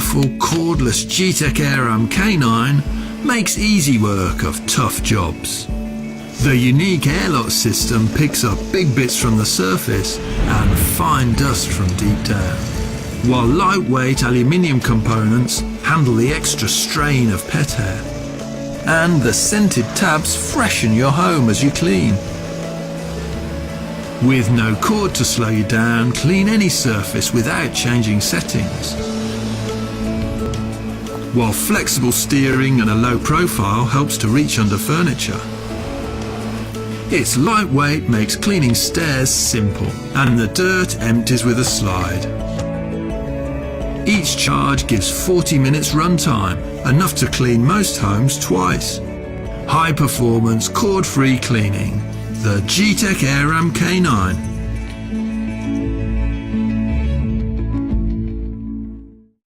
powerful cordless Gtech AirRam K9 makes easy work of tough jobs. The unique airlock system picks up big bits from the surface and fine dust from deep down, while lightweight aluminium components handle the extra strain of pet hair. And the scented tabs freshen your home as you clean. With no cord to slow you down, clean any surface without changing settings. While flexible steering and a low profile helps to reach under furniture. Its lightweight makes cleaning stairs simple, and the dirt empties with a slide. Each charge gives 40 minutes runtime, enough to clean most homes twice. High performance, cord-free cleaning. The Gtech AirRam K9.